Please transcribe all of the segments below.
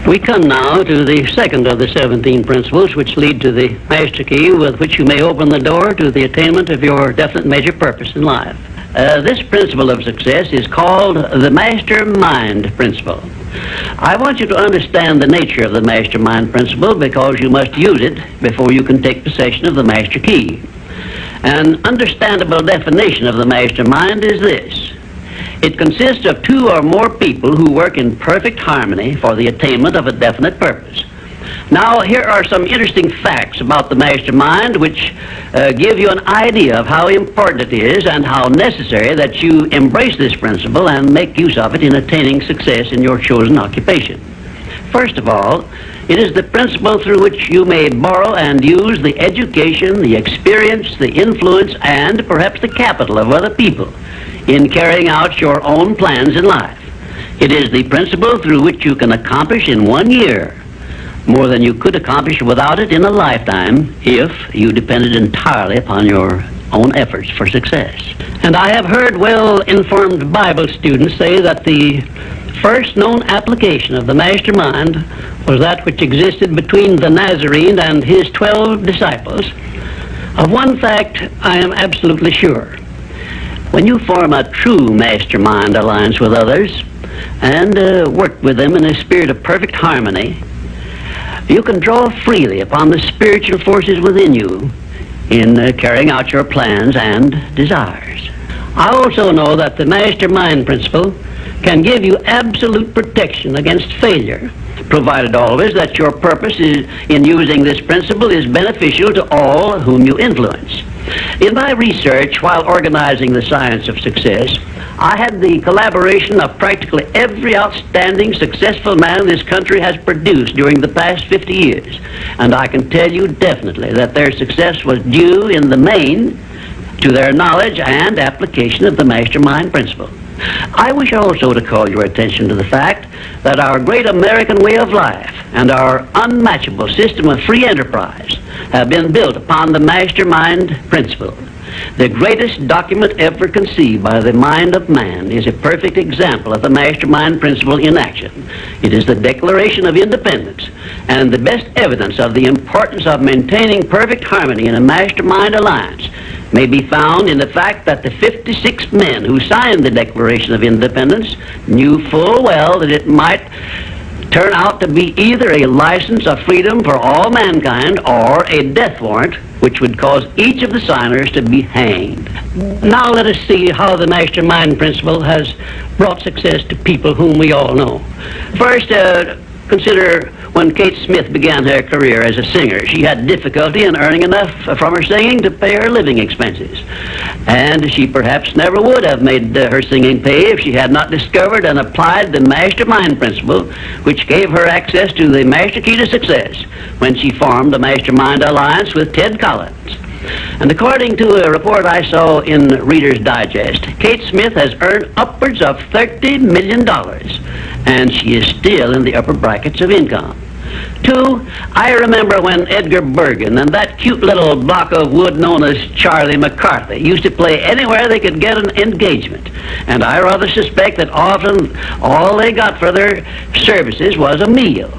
We come now to the second of the 17 principles which lead to the master key with which you may open the door to the attainment of your definite major purpose in life. This principle of success is called the mastermind principle. I want you to understand the nature of the mastermind principle because you must use it before you can take possession of the master key. An understandable definition of the mastermind is this. It consists of two or more people who work in perfect harmony for the attainment of a definite purpose. Now, here are some interesting facts about the mastermind which give you an idea of how important it is and how necessary that you embrace this principle and make use of it in attaining success in your chosen occupation. First of all, it is the principle through which you may borrow and use the education, the experience, the influence, and perhaps the capital of other people in carrying out your own plans in life. It is the principle through which you can accomplish in 1 year more than you could accomplish without it in a lifetime if you depended entirely upon your own efforts for success. And I have heard well-informed Bible students say that the first known application of the mastermind was that which existed between the Nazarene and his 12 disciples. Of one fact I am absolutely sure. When you form a true mastermind alliance with others and work with them in a spirit of perfect harmony, you can draw freely upon the spiritual forces within you in carrying out your plans and desires. I also know that the mastermind principle can give you absolute protection against failure, provided always that your purpose in using this principle is beneficial to all whom you influence. In my research while organizing the science of success, I had the collaboration of practically every outstanding successful man this country has produced during the past 50 years. And I can tell you definitely that their success was due in the main to their knowledge and application of the mastermind principle. I wish also to call your attention to the fact that our great American way of life and our unmatchable system of free enterprise have been built upon the mastermind principle. The greatest document ever conceived by the mind of man is a perfect example of the mastermind principle in action. It is the Declaration of Independence, and the best evidence of the importance of maintaining perfect harmony in a mastermind alliance may be found in the fact that the 56 men who signed the Declaration of Independence knew full well that it might turn out to be either a license of freedom for all mankind or a death warrant which would cause each of the signers to be hanged. Now let us see how the mastermind principle has brought success to people whom we all know. First, consider when Kate Smith began her career as a singer. She had difficulty in earning enough from her singing to pay her living expenses. And she perhaps never would have made her singing pay if she had not discovered and applied the mastermind principle, which gave her access to the master key to success when she formed the mastermind alliance with Ted Collins. And according to a report I saw in Reader's Digest, Kate Smith has earned upwards of $30 million, and she is still in the upper brackets of income. 2, I remember when Edgar Bergen and that cute little block of wood known as Charlie McCarthy used to play anywhere they could get an engagement. And I rather suspect that often all they got for their services was a meal.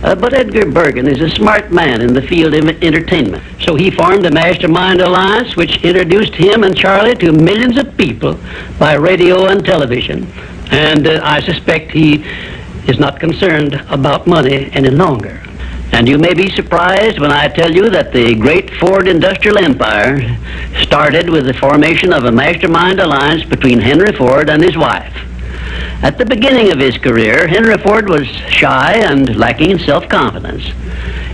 But Edgar Bergen is a smart man in the field of entertainment. So he formed a mastermind alliance which introduced him and Charlie to millions of people by radio and television. And I suspect he is not concerned about money any longer. And you may be surprised when I tell you that the great Ford industrial empire started with the formation of a mastermind alliance between Henry Ford and his wife. At the beginning of his career, Henry Ford was shy and lacking in self-confidence.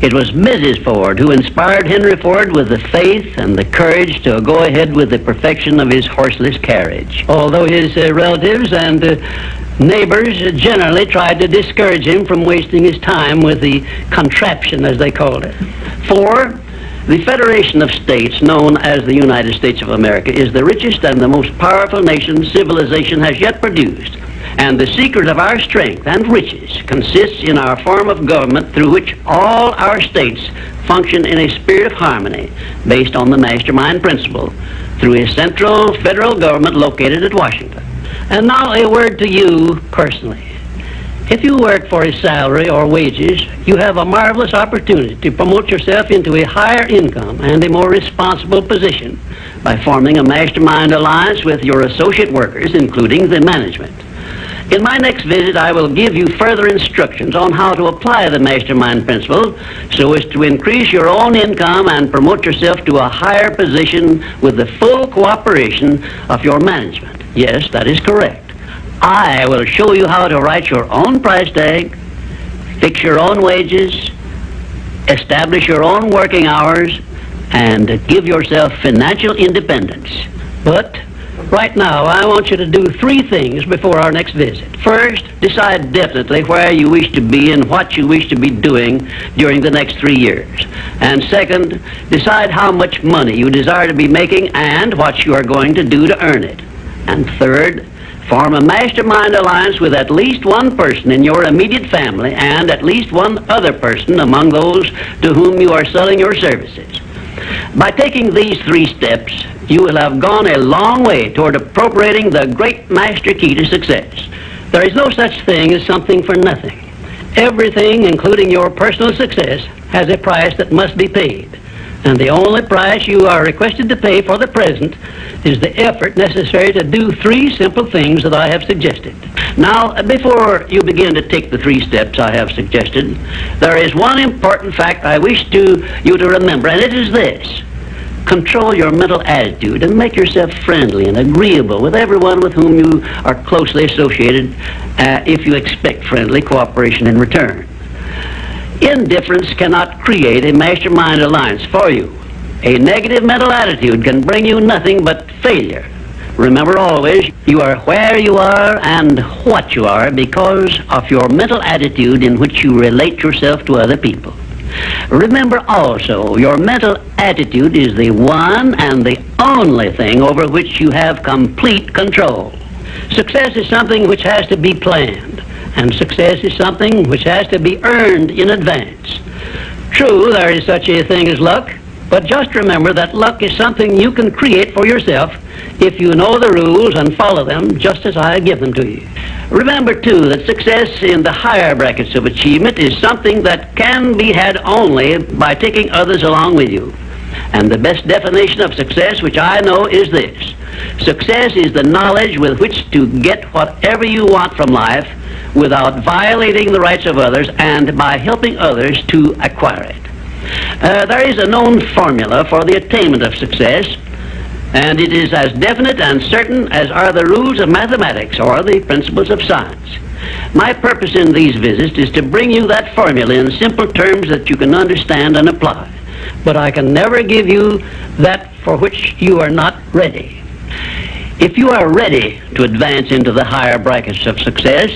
It was Mrs. Ford who inspired Henry Ford with the faith and the courage to go ahead with the perfection of his horseless carriage. Although his relatives and neighbors generally tried to discourage him from wasting his time with the contraption, as they called it. 4, the Federation of States, known as the United States of America, is the richest and the most powerful nation civilization has yet produced. And the secret of our strength and riches consists in our form of government through which all our states function in a spirit of harmony based on the mastermind principle through a central federal government located at Washington. And now a word to you personally. If you work for a salary or wages, you have a marvelous opportunity to promote yourself into a higher income and a more responsible position by forming a mastermind alliance with your associate workers, including the management. In my next visit, I will give you further instructions on how to apply the mastermind principle so as to increase your own income and promote yourself to a higher position with the full cooperation of your management. Yes, that is correct. I will show you how to write your own price tag, fix your own wages, establish your own working hours, and give yourself financial independence. But right now, I want you to do 3 things before our next visit. First, decide definitely where you wish to be and what you wish to be doing during the next 3 years. And second, decide how much money you desire to be making and what you are going to do to earn it. And third, form a mastermind alliance with at least one person in your immediate family and at least one other person among those to whom you are selling your services. By taking these 3 steps, you will have gone a long way toward appropriating the great master key to success. There is no such thing as something for nothing. Everything, including your personal success, has a price that must be paid. And the only price you are requested to pay for the present is the effort necessary to do 3 simple things that I have suggested. Now, before you begin to take the 3 steps I have suggested, there is one important fact I wish you to remember, and it is this. Control your mental attitude and make yourself friendly and agreeable with everyone with whom you are closely associated if you expect friendly cooperation in return. Indifference cannot create a mastermind alliance for you. A negative mental attitude can bring you nothing but failure. Remember always, you are where you are and what you are because of your mental attitude in which you relate yourself to other people. Remember also, your mental attitude is the one and the only thing over which you have complete control. Success is something which has to be planned, and success is something which has to be earned in advance. True, there is such a thing as luck, but just remember that luck is something you can create for yourself if you know the rules and follow them just as I give them to you. Remember, too, that success in the higher brackets of achievement is something that can be had only by taking others along with you. And the best definition of success, which I know, is this. Success is the knowledge with which to get whatever you want from life without violating the rights of others and by helping others to acquire it. There is a known formula for the attainment of success, and it is as definite and certain as are the rules of mathematics or the principles of science. My purpose in these visits is to bring you that formula in simple terms that you can understand and apply. But I can never give you that for which you are not ready. If you are ready to advance into the higher brackets of success,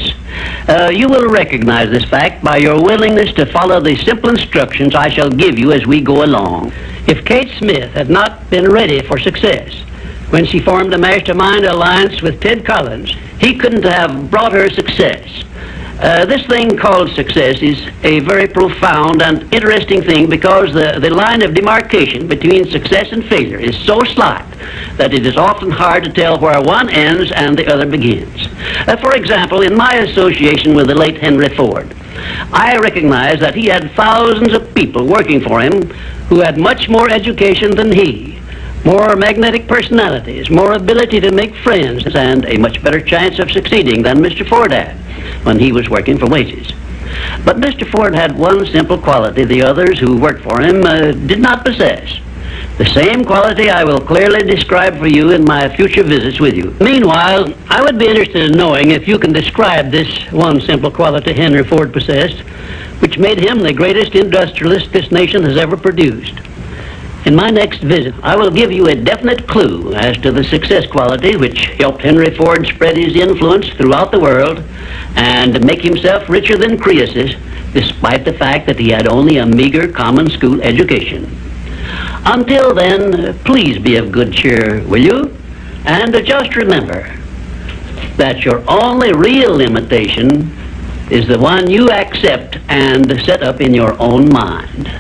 you will recognize this fact by your willingness to follow the simple instructions I shall give you as we go along. If Kate Smith had not been ready for success when she formed a mastermind alliance with Ted Collins, he couldn't have brought her success. This thing called success is a very profound and interesting thing because the line of demarcation between success and failure is so slight that it is often hard to tell where one ends and the other begins. For example, in my association with the late Henry Ford, I recognize that he had thousands of people working for him who had much more education than he, more magnetic personalities, more ability to make friends, and a much better chance of succeeding than Mr. Ford had when he was working for wages. But Mr. Ford had one simple quality the others who worked for him did not possess. The same quality I will clearly describe for you in my future visits with you. Meanwhile, I would be interested in knowing if you can describe this one simple quality Henry Ford possessed, which made him the greatest industrialist this nation has ever produced. In my next visit, I will give you a definite clue as to the success quality which helped Henry Ford spread his influence throughout the world and make himself richer than Croesus, despite the fact that he had only a meager common school education. Until then, please be of good cheer, will you? And just remember that your only real limitation is the one you accept and set up in your own mind.